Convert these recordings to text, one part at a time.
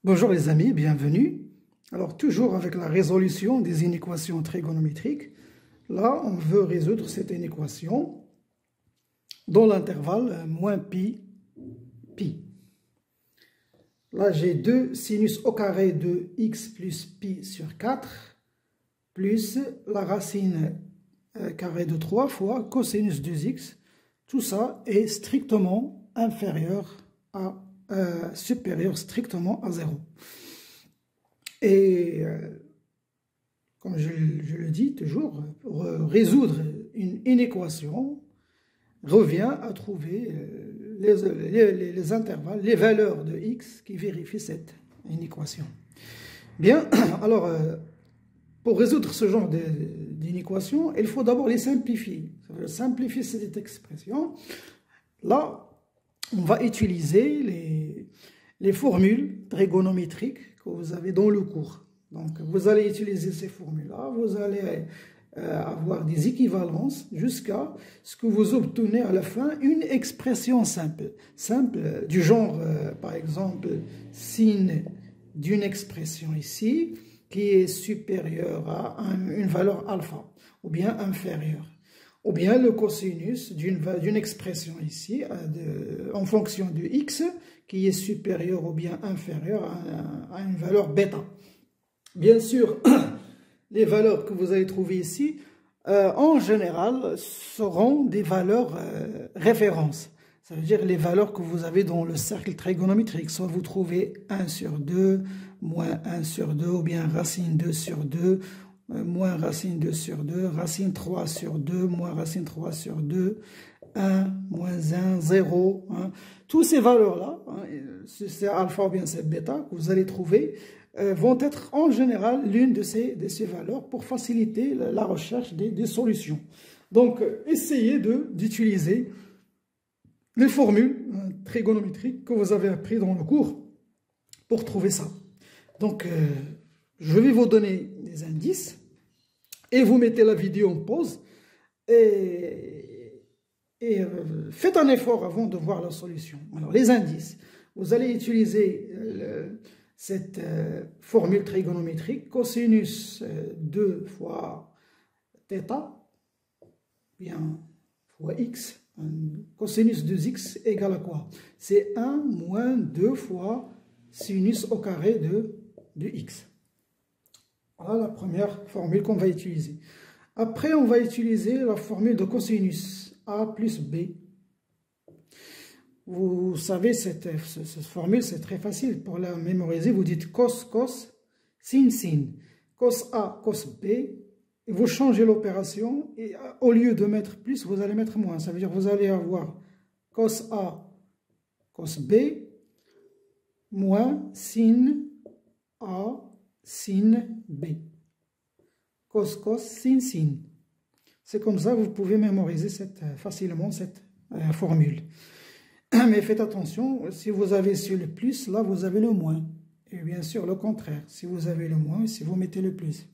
Bonjour les amis, bienvenue. Alors toujours avec la résolution des inéquations trigonométriques. Là, on veut résoudre cette inéquation dans l'intervalle moins pi, pi. Là, j'ai 2 sinus au carré de x plus pi sur 4 plus la racine carrée de 3 fois cosinus de x. Tout ça est strictement inférieur à supérieur strictement à 0. Et comme je le dis toujours, pour résoudre une inéquation, revient à trouver les intervalles, les valeurs de x qui vérifient cette inéquation. Bien, alors, pour résoudre ce genre d'inéquation, il faut d'abord les simplifier. Simplifier cette expression. Là, on va utiliser les formules trigonométriques que vous avez dans le cours. Donc, vous allez utiliser ces formules-là, vous allez avoir des équivalences jusqu'à ce que vous obtenez à la fin une expression simple. Simple du genre, par exemple, sin d'une expression ici qui est supérieure à une valeur alpha, ou bien inférieure. Ou bien le cosinus d'une expression ici en fonction de x qui est supérieur ou bien inférieur à une valeur bêta. Bien sûr, les valeurs que vous allez trouver ici, en général, seront des valeurs références. Ça veut dire les valeurs que vous avez dans le cercle trigonométrique. Soit vous trouvez 1 sur 2, moins 1 sur 2, ou bien racine 2 sur 2, moins racine 2 sur 2, racine 3 sur 2, moins racine 3 sur 2, 1, moins 1, 0. Hein. Toutes ces valeurs-là, hein, c'est alpha ou bien c'est bêta, que vous allez trouver, vont être en général l'une de ces valeurs pour faciliter la recherche des solutions. Donc, essayez d'utiliser les formules trigonométriques que vous avez apprises dans le cours pour trouver ça. Donc, je vais vous donner des indices et vous mettez la vidéo en pause et faites un effort avant de voir la solution. Alors, les indices, vous allez utiliser cette formule trigonométrique, cosinus 2 fois θ, bien, fois x, cosinus de x égale à quoi? C'est 1 moins 2 fois sinus au carré de x. Voilà la première formule qu'on va utiliser. Après, on va utiliser la formule de cosinus a plus b. Vous savez, cette formule, c'est très facile. Pour la mémoriser, vous dites cos, cos, sin, sin. Cos A, cos B. Et vous changez l'opération. Et au lieu de mettre plus, vous allez mettre moins. Ça veut dire que vous allez avoir cos A, cos B, moins sin A, sin B. Cos, cos, sin, sin. C'est comme ça que vous pouvez mémoriser facilement cette formule. Mais faites attention, si vous avez sur le plus, là vous avez le moins. Et bien sûr le contraire, si vous avez le moins, si vous mettez le plus.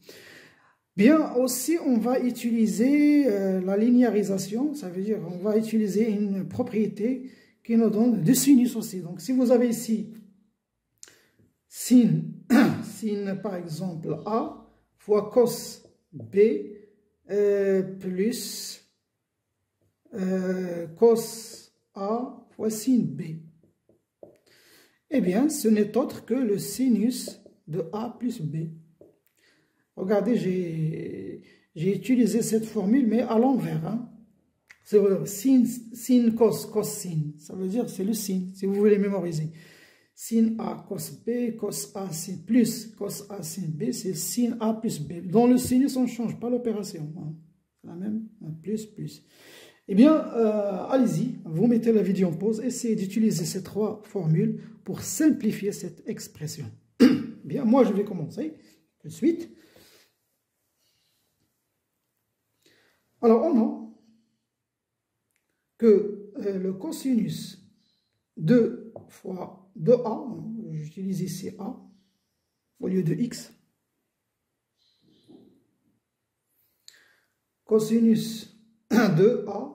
Bien, aussi on va utiliser la linéarisation, ça veut dire on va utiliser une propriété qui nous donne du sinus aussi. Donc si vous avez ici sin, sin par exemple A fois cos B plus cos A fois sin B. Eh bien, ce n'est autre que le sinus de A plus B. Regardez, j'ai utilisé cette formule, mais à l'envers. Hein. C'est sin, cos, cos, sin. Ça veut dire c'est le sin, si vous voulez mémoriser. Sin A cos B, cos A sin plus, cos A sin B, c'est sin A plus B. Dans le sinus, on ne change pas l'opération. Hein. C'est la même, plus, plus. Eh bien, allez-y, vous mettez la vidéo en pause, essayez d'utiliser ces 3 formules pour simplifier cette expression. Bien, moi je vais commencer tout de suite. Alors, on a que le cosinus de fois 2a, j'utilise ici a, au lieu de x, cosinus de a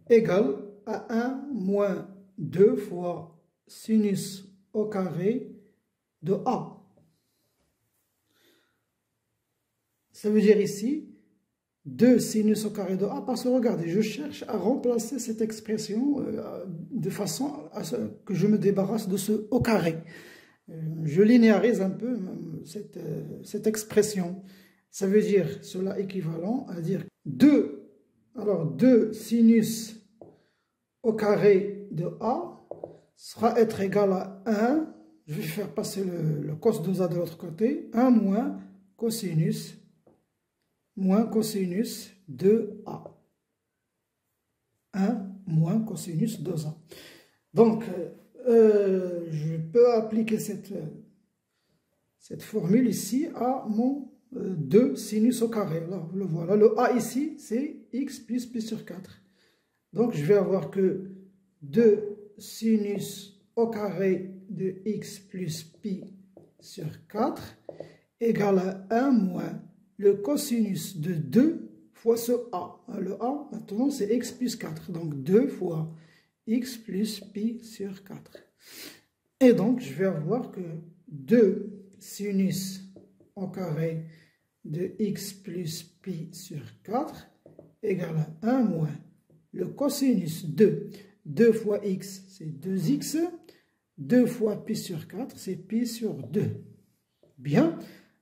égale à 1 moins 2 fois sinus au carré de A. Ça veut dire ici 2 sinus au carré de A, parce que regardez, je cherche à remplacer cette expression de façon à ce que je me débarrasse de ce au carré. Je linéarise un peu cette expression. Ça veut dire cela équivalent à dire 2, alors 2 sinus au carré de A sera être égal à 1, je vais faire passer le cos de A de l'autre côté, 1 moins cosinus de A. 1 moins cosinus de A. Donc, je peux appliquer cette formule ici à mon 2 sinus au carré. Là, le voilà. Le A ici, c'est x plus pi sur 4. Donc, je vais avoir que 2 sinus au carré de x plus pi sur 4 égale à 1 moins le cosinus de 2 fois ce A. Le A, maintenant, c'est x plus 4. Donc, 2 fois x plus pi sur 4. Et donc, je vais avoir que 2 sinus au carré de x plus pi sur 4 égale à 1 moins le cosinus de 2 fois x, c'est 2x, 2 fois pi sur 4, c'est pi sur 2. Bien,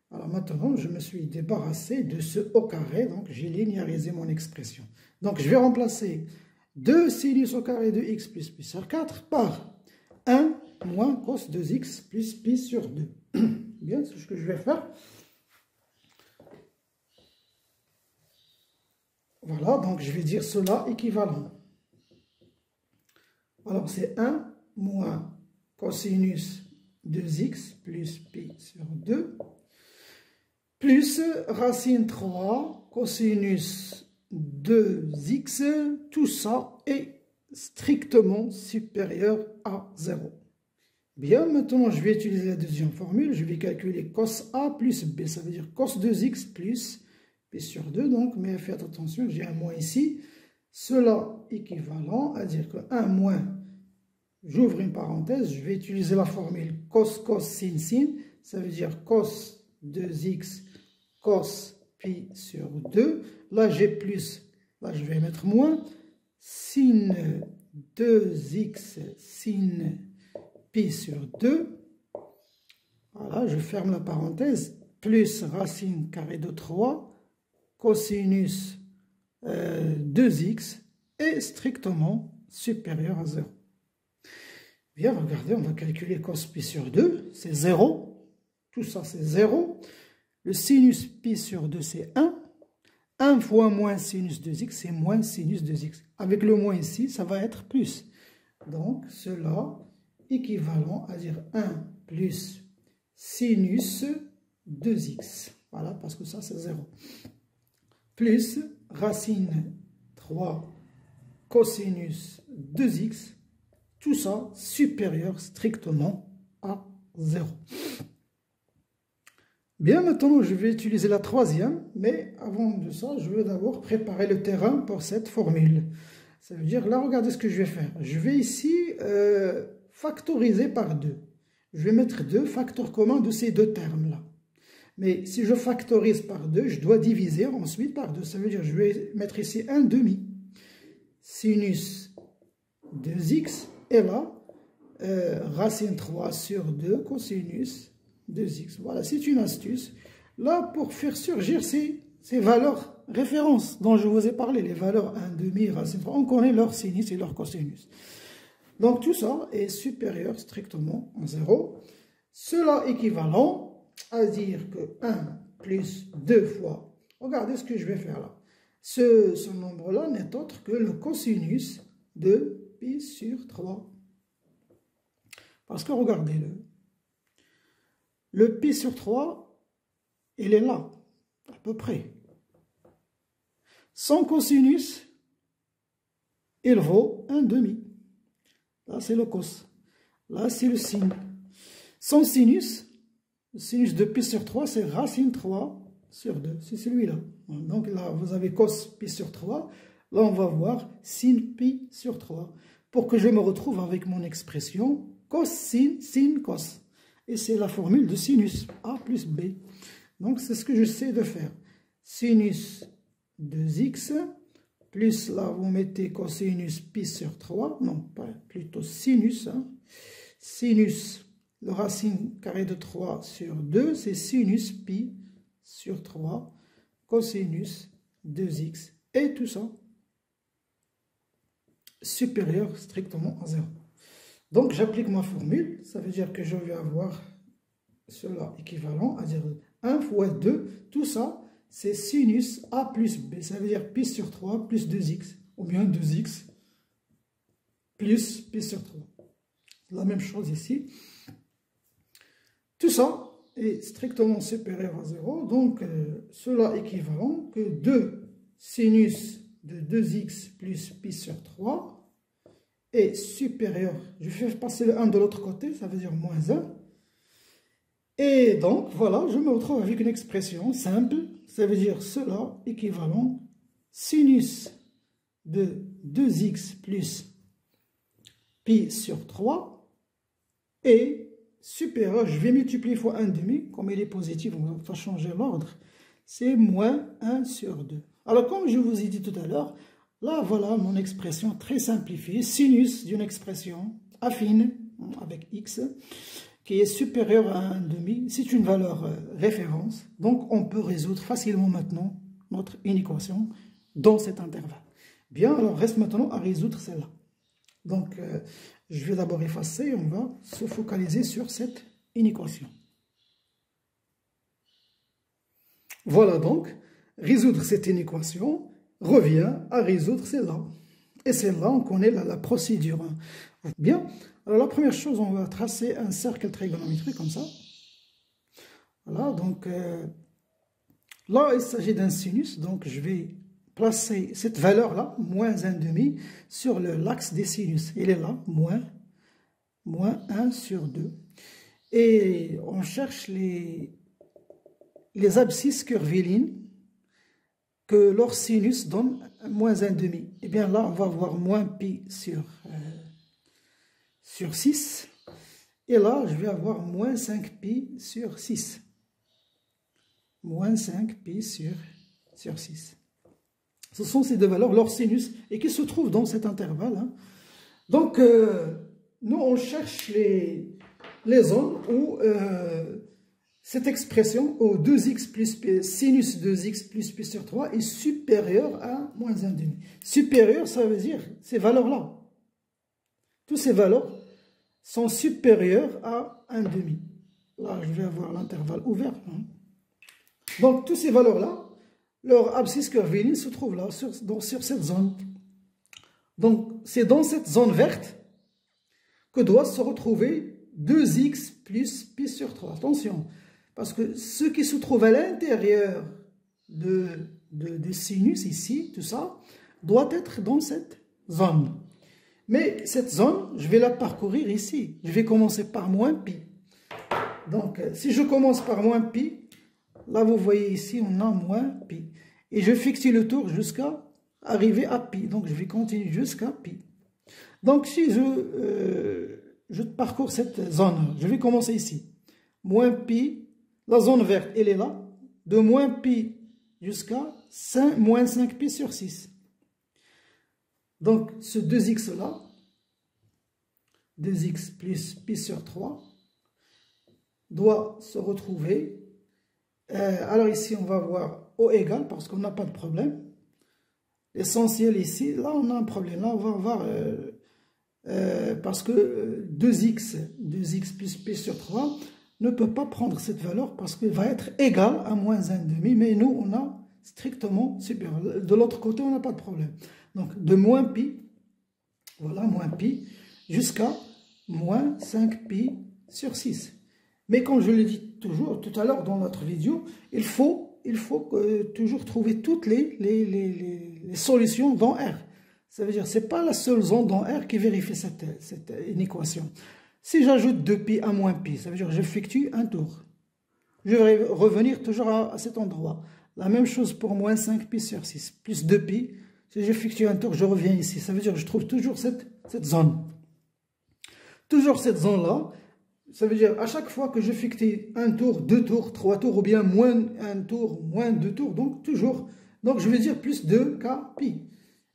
alors maintenant, je me suis débarrassé de ce au carré, donc j'ai linéarisé mon expression. Donc, je vais remplacer 2 sinus au carré de x plus pi sur 4 par 1 moins cos 2x plus pi sur 2. Bien, c'est ce que je vais faire. Voilà, donc je vais dire cela équivalent. Alors, c'est 1 moins cosinus 2x plus pi sur 2 plus racine 3 cosinus 2x, tout ça est strictement supérieur à 0. Bien, maintenant je vais utiliser la deuxième formule, je vais calculer cos A plus B, ça veut dire cos 2x plus pi sur 2, donc, mais faites attention, j'ai un moins ici, cela équivalent à dire que 1 moins, j'ouvre une parenthèse, je vais utiliser la formule cos, cos, sin, sin, ça veut dire cos 2x cos pi sur 2, là j'ai plus, là je vais mettre moins, sin 2x sin pi sur 2, voilà, je ferme la parenthèse, plus racine carrée de 3, cosinus 2x est strictement supérieur à 0. Bien, regardez, on va calculer cos pi sur 2, c'est 0, tout ça c'est 0. Le sinus pi sur 2, c'est 1. 1 fois moins sinus 2x, c'est moins sinus 2x. Avec le moins ici, ça va être plus. Donc, cela équivalent à dire 1 plus sinus 2x. Voilà, parce que ça, c'est 0. Plus racine 3 cosinus 2x. Tout ça supérieur strictement à 0. Bien, maintenant, je vais utiliser la troisième, mais avant de ça, je veux d'abord préparer le terrain pour cette formule. Ça veut dire, là, regardez ce que je vais faire. Je vais ici factoriser par 2. Je vais mettre 2 facteurs communs de ces deux termes-là. Mais si je factorise par 2, je dois diviser ensuite par 2. Ça veut dire, je vais mettre ici 1 demi. Sinus 2x, et là, racine 3 sur 2 cosinus 2x. Voilà, c'est une astuce. Là, pour faire surgir ces valeurs références dont je vous ai parlé, les valeurs 1 demi, racine 3, on connaît leur sinus et leur cosinus. Donc, tout ça est supérieur strictement à 0. Cela équivalent à dire que 1 plus 2 fois, regardez ce que je vais faire là. Ce nombre-là n'est autre que le cosinus de pi sur 3. Parce que regardez-le. Le pi sur 3, il est là, à peu près. Son cosinus, il vaut 1 demi. Là, c'est le cos. Là, c'est le sin. Son sinus, le sinus de pi sur 3, c'est racine 3 sur 2. C'est celui-là. Donc là, vous avez cos pi sur 3. Là, on va voir sin pi sur 3. Pour que je me retrouve avec mon expression cos sin, sin cos. Et c'est la formule de sinus, A plus B. Donc, c'est ce que j'essaie de faire. Sinus 2x, plus là, vous mettez cosinus pi sur 3. Non, pas plutôt sinus. Hein. Sinus, le racine carrée de 3 sur 2, c'est sinus pi sur 3, cosinus 2x. Et tout ça supérieur strictement à 0. Donc, j'applique ma formule. Ça veut dire que je vais avoir cela équivalent à dire 1 fois 2. Tout ça, c'est sinus A plus B. Ça veut dire pi sur 3 plus 2x. Ou bien 2x plus pi sur 3. La même chose ici. Tout ça est strictement supérieur à 0. Donc, cela équivalent que 2 sinus de 2x plus pi sur 3 est supérieur. Je fais passer le 1 de l'autre côté, ça veut dire moins 1. Et donc, voilà, je me retrouve avec une expression simple. Ça veut dire cela équivalent sinus de 2x plus pi sur 3 est supérieur. Je vais multiplier fois 1,5. Comme il est positif, on va changer l'ordre. C'est moins 1 sur 2. Alors, comme je vous ai dit tout à l'heure, là, voilà mon expression très simplifiée. Sinus d'une expression affine, avec x, qui est supérieure à 1,5. C'est une valeur référence. Donc, on peut résoudre facilement maintenant notre inéquation dans cet intervalle. Bien, alors reste maintenant à résoudre celle-là. Donc, je vais d'abord effacer et on va se focaliser sur cette inéquation. Voilà donc, résoudre cette inéquation revient à résoudre celle-là. Et celle-là, on connaît la procédure. Bien, alors la première chose, on va tracer un cercle trigonométrique comme ça. Voilà, donc là, il s'agit d'un sinus, donc je vais placer cette valeur-là, moins 1,5, sur l'axe des sinus. Il est là, moins 1 sur 2. Et on cherche les abscisses curviligne que leur sinus donne moins 1,5. Et bien là, on va avoir moins pi sur 6. Et là, je vais avoir moins 5 pi sur 6. Moins 5 pi sur 6. Ce sont ces deux valeurs, leur sinus, et qui se trouvent dans cet intervalle. Hein. Donc, nous, on cherche les zones où cette expression au 2x plus p, sinus 2x plus p sur 3 est supérieur à moins 1,5. Supérieur, ça veut dire ces valeurs-là. Toutes ces valeurs sont supérieures à 1,5. Là, je vais avoir l'intervalle ouvert. Hein. Donc, toutes ces valeurs-là, leur abscisse curviligne se trouve là, sur cette zone. Donc, c'est dans cette zone verte que doit se retrouver 2x plus pi sur 3. Attention, parce que ce qui se trouve à l'intérieur des sinus, ici, tout ça, doit être dans cette zone. Mais cette zone, je vais la parcourir ici. Je vais commencer par moins pi. Donc, si je commence par moins pi, là, vous voyez ici, on a moins pi. Et je fixe le tour jusqu'à arriver à pi. Donc, je vais continuer jusqu'à pi. Donc, si je parcours cette zone, je vais commencer ici. Moins pi, la zone verte, elle est là. De moins pi jusqu'à moins 5 pi sur 6. Donc, ce 2x-là, 2x plus pi sur 3, doit se retrouver. Alors ici, on va voir O égale, parce qu'on n'a pas de problème. L'essentiel ici, là, on a un problème. Là, on va voir, parce que 2x plus pi sur 3 ne peut pas prendre cette valeur parce qu'il va être égal à moins 1,5. Mais nous, on a strictement supérieur. De l'autre côté, on n'a pas de problème. Donc, de moins pi, voilà, moins pi, jusqu'à moins 5 pi sur 6. Mais comme je l'ai dit toujours tout à l'heure dans notre vidéo, il faut toujours trouver toutes les solutions dans R. Ça veut dire que ce n'est pas la seule zone dans R qui vérifie cette inéquation. Si j'ajoute 2pi à moins pi, ça veut dire que j'effectue un tour. Je vais revenir toujours à cet endroit. La même chose pour moins 5 pi sur 6, plus 2pi. Si j'effectue un tour, je reviens ici. Ça veut dire que je trouve toujours cette zone. Toujours cette zone-là. Ça veut dire à chaque fois que je fictive un tour, deux tours, trois tours, ou bien moins un tour, moins deux tours, donc toujours, donc je vais dire plus 2k pi.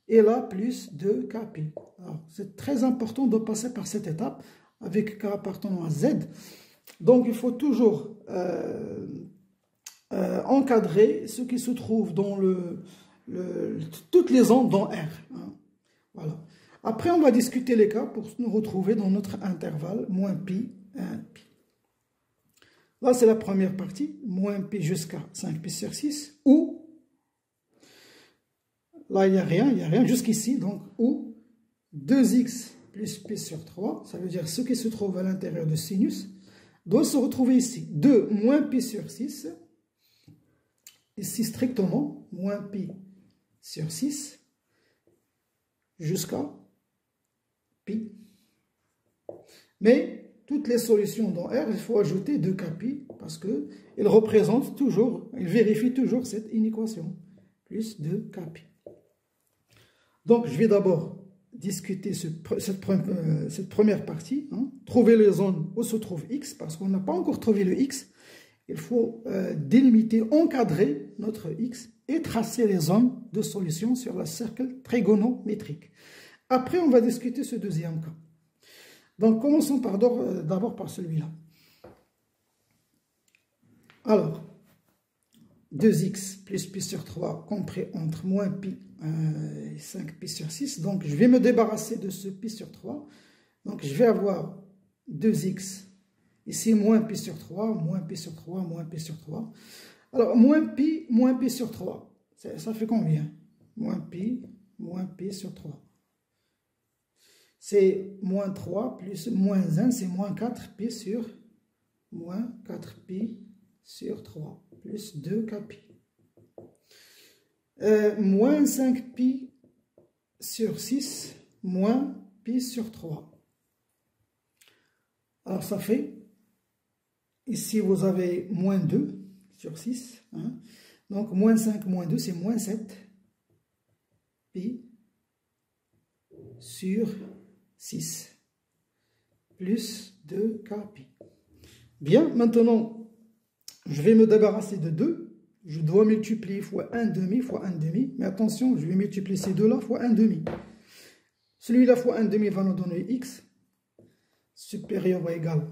Et là, plus 2k pi. Alors, c'est très important de passer par cette étape avec k appartenant à z. Donc, il faut toujours encadrer ce qui se trouve dans toutes les ondes dans R. Hein. Voilà. Après, on va discuter les cas pour nous retrouver dans notre intervalle moins pi, 1 pi. Là, c'est la première partie, moins pi jusqu'à 5 pi sur 6, ou, là, il n'y a rien jusqu'ici, donc, ou 2x plus pi sur 3, ça veut dire ce qui se trouve à l'intérieur de sinus, doit se retrouver ici. 2 moins pi sur 6, ici strictement, moins pi sur 6, jusqu'à pi. Mais toutes les solutions dans R, il faut ajouter 2k pi parce qu'il représente toujours, il vérifie toujours cette inéquation. Plus 2k pi. Donc, je vais d'abord discuter cette première partie. Hein, trouver les zones où se trouve x, parce qu'on n'a pas encore trouvé le x. Il faut délimiter, encadrer notre x et tracer les zones de solution sur le cercle trigonométrique. Après, on va discuter ce deuxième cas. Donc, commençons d'abord par celui-là. Alors, 2x plus pi sur 3 compris entre moins pi et 5 pi sur 6. Donc, je vais me débarrasser de ce pi sur 3. Donc, je vais avoir 2x, ici moins pi sur 3, moins pi sur 3, moins pi sur 3. Alors, moins pi sur 3, ça fait combien? Moins pi sur 3. C'est moins 3 plus moins 1, c'est moins 4 pi sur 3 plus 2k pi. Moins 5 pi sur 6 moins pi sur 3. Alors ça fait, ici vous avez moins 2 sur 6. Hein, donc moins 5 moins 2 c'est moins 7 pi sur 6 plus 2k pi. Bien, maintenant, je vais me débarrasser de 2. Je dois multiplier fois 1 demi fois 1 demi. Mais attention, je vais multiplier ces deux-là fois 1 demi. Celui-là fois 1 demi va nous donner x supérieur ou égal.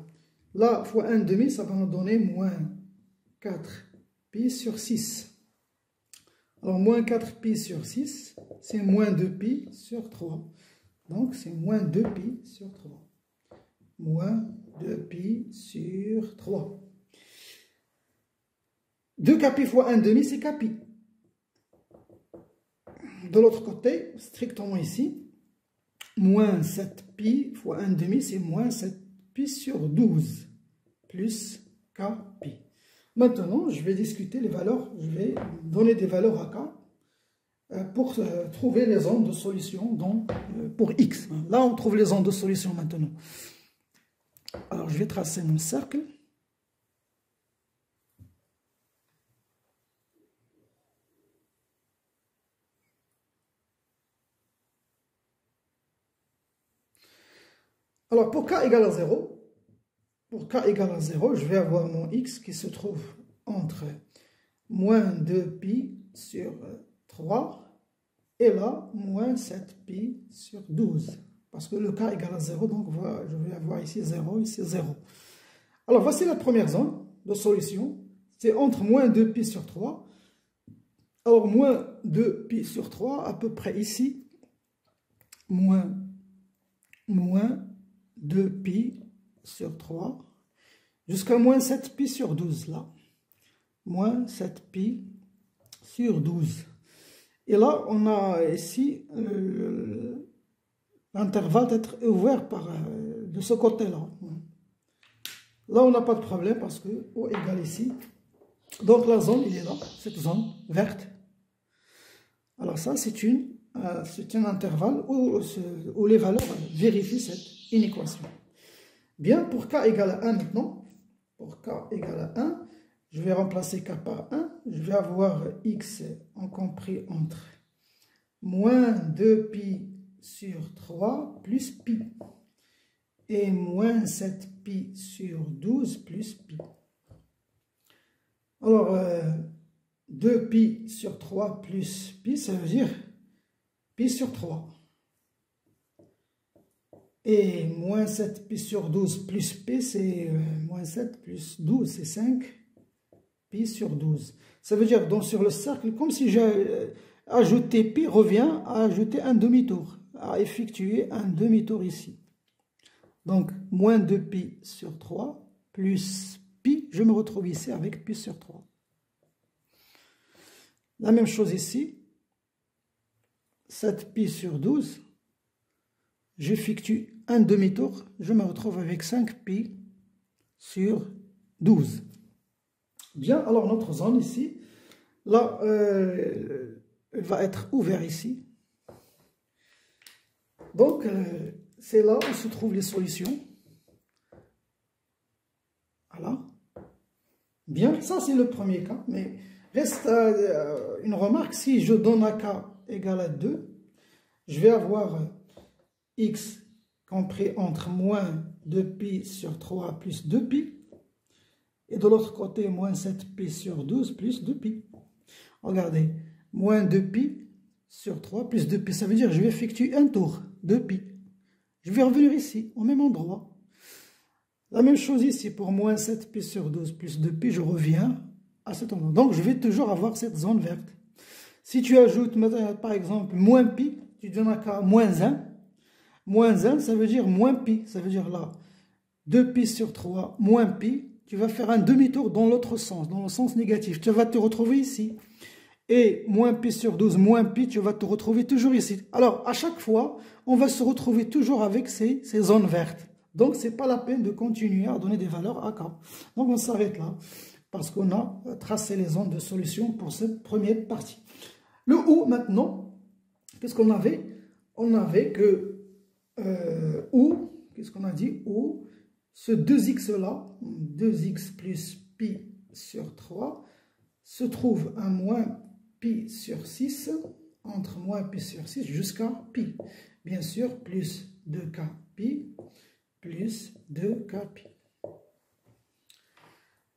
Là, fois 1 demi, ça va nous donner moins 4 pi sur 6. Alors, moins 4 pi sur 6, c'est moins 2 pi sur 3. Donc, c'est moins 2 pi sur 3. Moins 2 pi sur 3. 2k pi fois 1 demi, c'est k pi. De l'autre côté, strictement ici, moins 7 pi fois 1 demi, c'est moins 7 pi sur 12, plus k pi. Maintenant, je vais discuter les valeurs, je vais donner des valeurs à k pour trouver les ondes de solution pour x. Là, on trouve les ondes de solution maintenant. Alors, je vais tracer mon cercle. Alors, pour k égale à 0, je vais avoir mon x qui se trouve entre moins 2 pi sur 3 et là, moins 7 pi sur 12. Parce que le k égale à 0, donc je vais avoir ici 0, ici 0. Alors, voici la première zone de solution. C'est entre moins 2 pi sur 3. Alors, moins 2 pi sur 3, à peu près ici, moins 2 pi sur 3, jusqu'à moins 7 pi sur 12, là. Moins 7 pi sur 12. Et là, on a ici l'intervalle d'être ouvert de ce côté-là. Là, on n'a pas de problème parce que O égale ici. Donc, la zone, il est là, cette zone verte. Alors ça, c'est un intervalle où les valeurs vérifient cette inéquation. Bien, pour k égale à 1 maintenant, pour k égale à 1, je vais remplacer k par 1. Je vais avoir x en compris entre moins 2 pi sur 3 plus pi. et moins 7 pi sur 12 plus pi. Alors, 2 pi sur 3 plus pi, ça veut dire pi sur 3. Et moins 7 pi sur 12 plus pi, c'est moins 7 plus 12, c'est 5 pi sur 12. Ça veut dire, donc sur le cercle, comme si j'ai ajouté pi, revient à ajouter un demi-tour, à effectuer un demi-tour ici. Donc, moins 2 pi sur 3 plus pi, je me retrouve ici avec pi sur 3. La même chose ici, 7 pi sur 12, j'effectue un demi-tour, je me retrouve avec 5 pi sur 12. Bien, alors notre zone ici, là, elle va être ouverte ici. Donc, c'est là où se trouvent les solutions. Voilà. Bien, ça c'est le premier cas, mais reste une remarque, si je donne à k égale à 2, je vais avoir x compris entre moins 2pi sur 3 plus 2pi, et de l'autre côté, moins 7pi sur 12 plus 2pi. Regardez, moins 2pi sur 3 plus 2pi, ça veut dire que je vais effectuer un tour, 2pi. Je vais revenir ici, au même endroit. La même chose ici, pour moins 7pi sur 12 plus 2pi, je reviens à cet endroit. Donc, je vais toujours avoir cette zone verte. Si tu ajoutes, par exemple, moins pi, tu donnes à k moins 1. Moins 1, ça veut dire moins pi. Ça veut dire là, 2pi sur 3 moins pi. Tu vas faire un demi-tour dans l'autre sens, dans le sens négatif. Tu vas te retrouver ici. Et moins pi sur 12 moins pi, tu vas te retrouver toujours ici. Alors, à chaque fois, on va se retrouver toujours avec ces zones vertes. Donc, ce n'est pas la peine de continuer à donner des valeurs à k. Donc, on s'arrête là, parce qu'on a tracé les zones de solution pour cette première partie. Le ou, maintenant, qu'est-ce qu'on avait? On avait que ou, qu'est-ce qu'on a dit? Ou, ce 2x là, 2x plus pi sur 3, se trouve à moins pi sur 6, entre moins pi sur 6 jusqu'à pi. Bien sûr, plus 2k pi, plus 2k pi.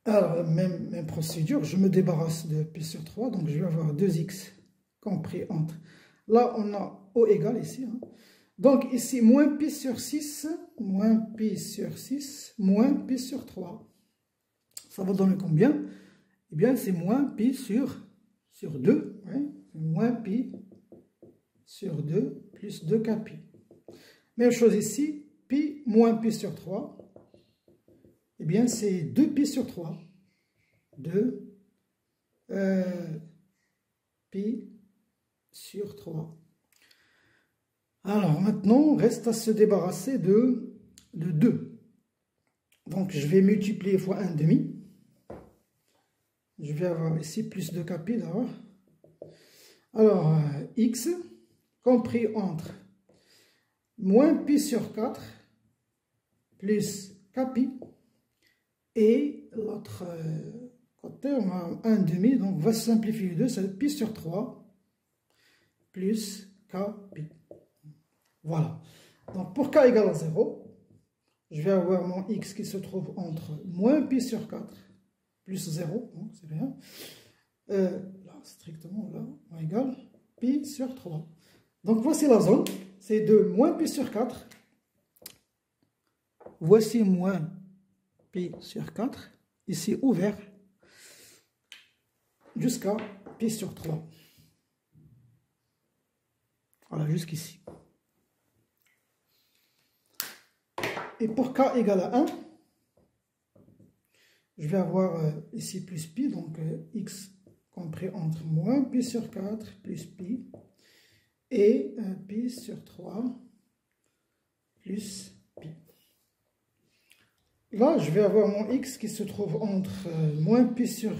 Alors, même procédure, je me débarrasse de pi sur 3, donc je vais avoir 2x compris entre. Là, on a O égale ici. Hein. Donc ici, moins pi sur 6, moins pi sur 6, moins pi sur 3. Ça va donner combien? Eh bien, c'est moins pi sur 2. Ouais. Moins pi sur 2 plus 2k pi. Même chose ici, pi moins pi sur 3. Eh bien, c'est 2 pi sur 3. 2 pi sur 3. Alors, maintenant, reste à se débarrasser de 2. Donc, je vais multiplier fois 1,5. Je vais avoir ici plus 2k pi d'abord. Alors, x compris entre moins pi sur 4 plus k pi. Et l'autre côté, on a 1,5. Donc, on va simplifier les deux. C'est pi sur 3 plus k pi. Voilà. Donc, pour k égale à 0, je vais avoir mon x qui se trouve entre moins pi sur 4 plus 0, donc c'est rien. Là, strictement, là, on égale pi sur 3. Donc, voici la zone. C'est de moins pi sur 4. Voici moins pi sur 4. Ici, ouvert. Jusqu'à pi sur 3. Voilà, jusqu'ici. Et pour k égale à 1, je vais avoir ici plus pi, donc x compris entre moins pi sur 4 plus pi, et pi sur 3 plus pi. Là, je vais avoir mon x qui se trouve entre moins pi sur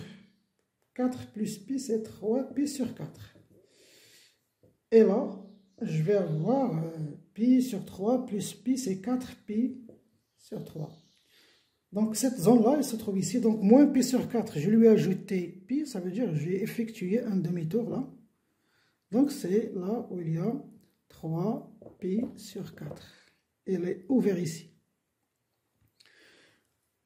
4 plus pi, c'est 3 pi sur 4. Et là, je vais avoir pi sur 3 plus pi, c'est 4 pi sur 3. Donc, cette zone-là, elle se trouve ici. Donc, moins pi sur 4, je lui ai ajouté pi, ça veut dire que j'ai effectué un demi-tour là. Donc, c'est là où il y a 3 pi sur 4. Elle est ouverte ici.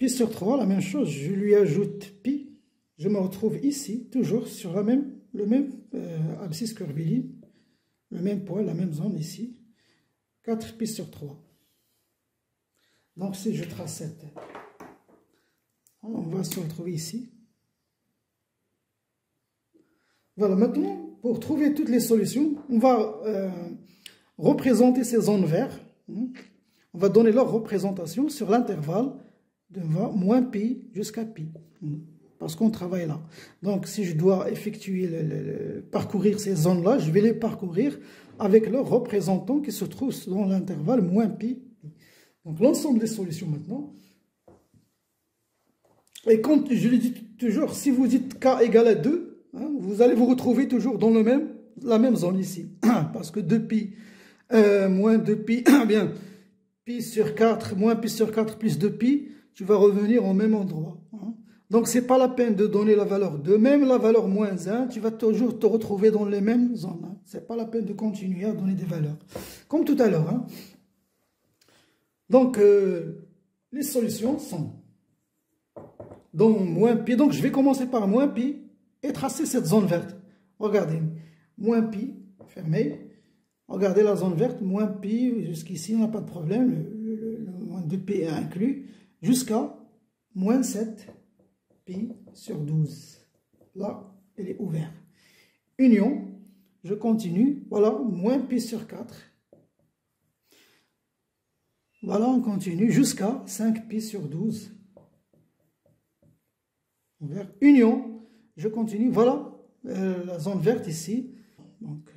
Pi sur 3, la même chose, je lui ajoute pi. Je me retrouve ici, toujours sur le même abscisse curviligne, le même point, la même zone ici. 4 pi sur 3. Donc si je trace cette, on va se retrouver ici. Voilà, maintenant, pour trouver toutes les solutions, on va représenter ces zones vertes. On va donner leur représentation sur l'intervalle de moins pi jusqu'à pi. Parce qu'on travaille là. Donc, si je dois effectuer, parcourir ces zones-là, je vais les parcourir avec leur représentant qui se trouve dans l'intervalle moins pi. Donc, l'ensemble des solutions maintenant. Et comme je le dis toujours, si vous dites k égale à 2, vous allez vous retrouver toujours dans la même zone ici. Parce que 2pi moins 2pi, bien, pi sur 4, moins pi sur 4 plus 2pi, tu vas revenir au même endroit. Donc, ce n'est pas la peine de donner la valeur 2. Même la valeur moins 1, tu vas toujours te retrouver dans les mêmes zones. Ce n'est pas la peine de continuer à donner des valeurs. Comme tout à l'heure. Donc, les solutions sont dans moins pi. Donc, je vais commencer par moins pi et tracer cette zone verte. Regardez, moins pi, fermé. Regardez la zone verte, moins pi, jusqu'ici, on n'a pas de problème. Le moins 2pi est inclus. Jusqu'à moins 7 pi sur 12. Là, elle est ouverte. Union, je continue. Voilà, moins pi sur 4. Voilà, on continue jusqu'à 5 pi sur 12. Ouvert. Union, je continue. Voilà, la zone verte ici. Donc,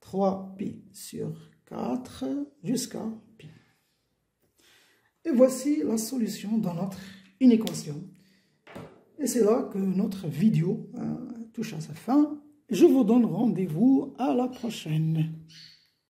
3 pi sur 4 jusqu'à pi. Et voici la solution dans notre inéquation. Et c'est là que notre vidéo touche à sa fin. Je vous donne rendez-vous à la prochaine.